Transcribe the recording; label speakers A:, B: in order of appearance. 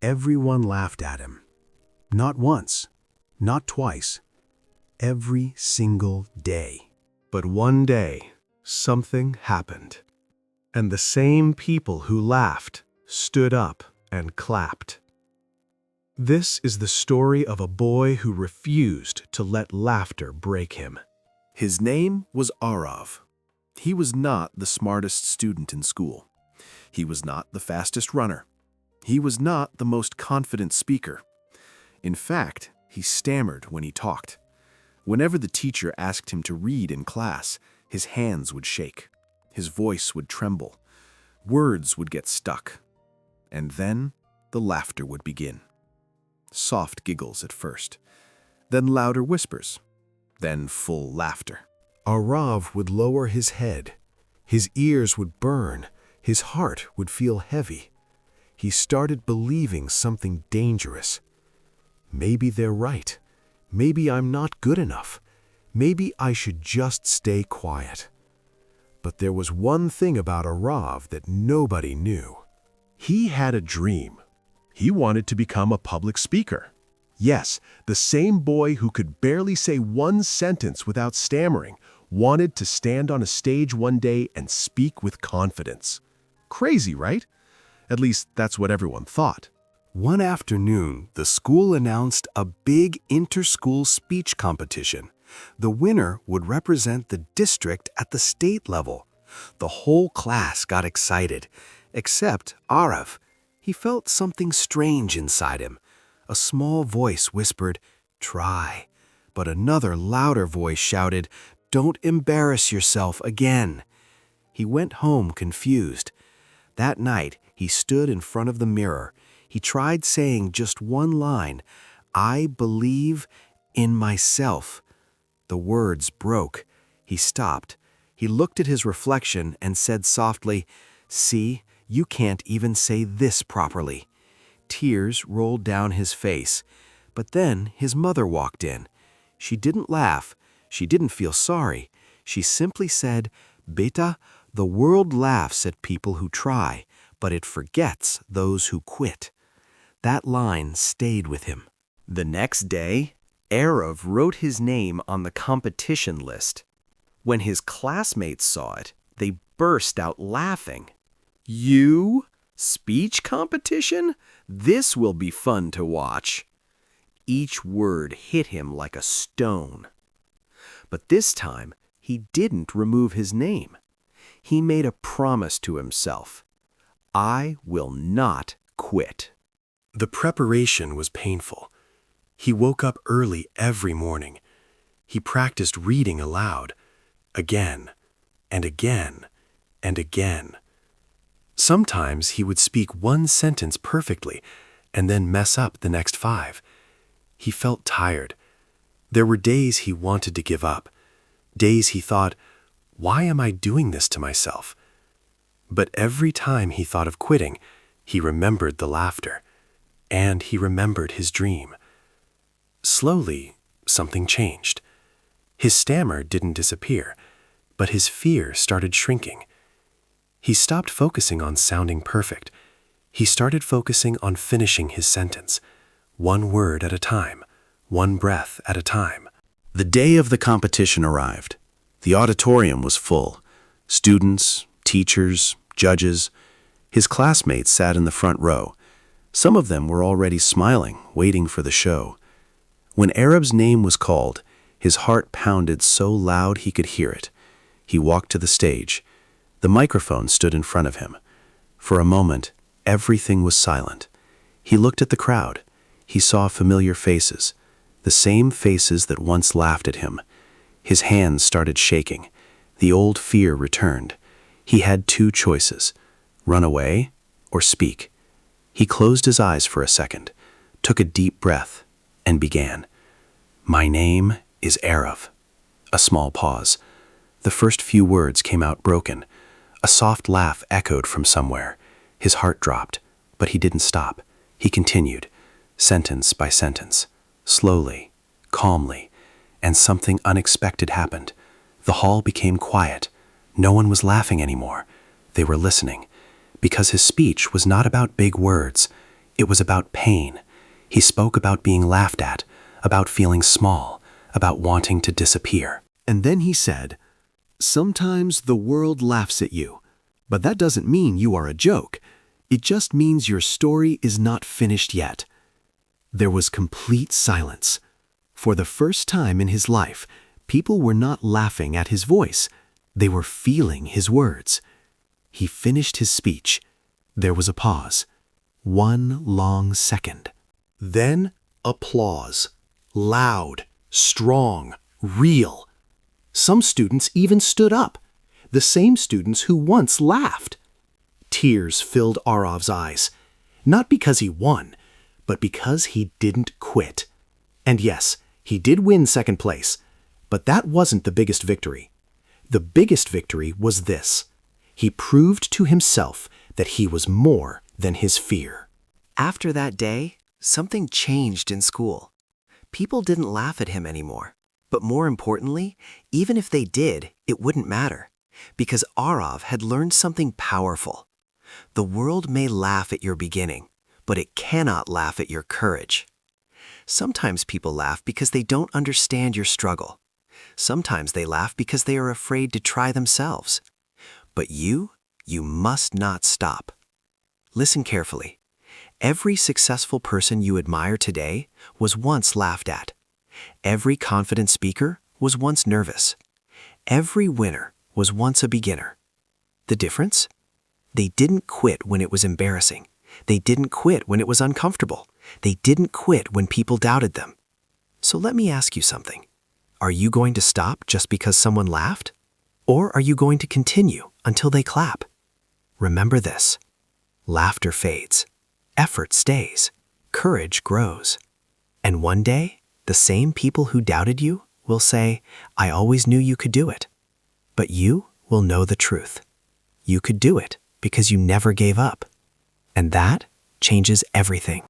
A: Everyone laughed at him. Not once, not twice, every single day. But one day, something happened. And the same people who laughed stood up and clapped. This is the story of a boy who refused to let laughter break him. His name was Arav. He was not the smartest student in school. He was not the fastest runner. He was not the most confident speaker. In fact, he stammered when he talked. Whenever the teacher asked him to read in class, his hands would shake. His voice would tremble. Words would get stuck. And then the laughter would begin. Soft giggles at first, then louder whispers, then full laughter. Arav would lower his head. His ears would burn. His heart would feel heavy. He started believing something dangerous. Maybe they're right. Maybe I'm not good enough. Maybe I should just stay quiet. But there was one thing about Arav that nobody knew. He had a dream. He wanted to become a public speaker. Yes, the same boy who could barely say one sentence without stammering wanted to stand on a stage one day and speak with confidence. Crazy, right? At least that's what everyone thought. One afternoon, the school announced a big inter-school speech competition. The winner would represent the district at the state level. The whole class got excited, except Arav. He felt something strange inside him. A small voice whispered, "Try." But another louder voice shouted, "Don't embarrass yourself again." He went home confused. That night, he stood in front of the mirror. He tried saying just one line, "I believe in myself." The words broke. He stopped. He looked at his reflection and said softly, "See, you can't even say this properly." Tears rolled down his face. But then his mother walked in. She didn't laugh. She didn't feel sorry. She simply said, "Beta, the world laughs at people who try, but it forgets those who quit." That line stayed with him. The next day, Arav wrote his name on the competition list. When his classmates saw it, they burst out laughing. "You? Speech competition? This will be fun to watch." Each word hit him like a stone. But this time, he didn't remove his name. He made a promise to himself. "I will not quit." The preparation was painful. He woke up early every morning. He practiced reading aloud, again and again and again. Sometimes he would speak one sentence perfectly and then mess up the next 5. He felt tired. There were days he wanted to give up, days he thought, "Why am I doing this to myself?" But every time he thought of quitting, he remembered the laughter, and he remembered his dream. Slowly, something changed. His stammer didn't disappear, but his fear started shrinking. He stopped focusing on sounding perfect. He started focusing on finishing his sentence, one word at a time, one breath at a time. The day of the competition arrived. The auditorium was full. Students, teachers, judges. His classmates sat in the front row. Some of them were already smiling, waiting for the show. When Arav's name was called, his heart pounded so loud he could hear it. He walked to the stage. The microphone stood in front of him. For a moment, everything was silent. He looked at the crowd. He saw familiar faces, the same faces that once laughed at him. His hands started shaking. The old fear returned. He had 2 choices, run away or speak. He closed his eyes for a second, took a deep breath, and began. "My name is Arav." A small pause. The first few words came out broken. A soft laugh echoed from somewhere. His heart dropped, but he didn't stop. He continued, sentence by sentence, slowly, calmly, and something unexpected happened. The hall became quiet. No one was laughing anymore. They were listening, because his speech was not about big words. It was about pain. He spoke about being laughed at, about feeling small, about wanting to disappear. And then he said, "Sometimes the world laughs at you, but that doesn't mean you are a joke. It just means your story is not finished yet." There was complete silence. For the first time in his life, people were not laughing at his voice. They were feeling his words. He finished his speech. There was a pause. One long second. Then applause. Loud, strong, real. Some students even stood up. The same students who once laughed. Tears filled Arav's eyes. Not because he won, but because he didn't quit. And yes, he did win second place, but that wasn't the biggest victory. The biggest victory was this. He proved to himself that he was more than his fear.
B: After that day, something changed in school. People didn't laugh at him anymore. But more importantly, even if they did, it wouldn't matter. Because Arav had learned something powerful. The world may laugh at your beginning, but it cannot laugh at your courage. Sometimes people laugh because they don't understand your struggle. Sometimes they laugh because they are afraid to try themselves. But you must not stop. Listen carefully. Every successful person you admire today was once laughed at. Every confident speaker was once nervous. Every winner was once a beginner. The difference? They didn't quit when it was embarrassing. They didn't quit when it was uncomfortable. They didn't quit when people doubted them. So let me ask you something. Are you going to stop just because someone laughed? Or are you going to continue until they clap? Remember this. Laughter fades. Effort stays. Courage grows. And one day, the same people who doubted you will say, "I always knew you could do it." But you will know the truth. You could do it because you never gave up. And that changes everything.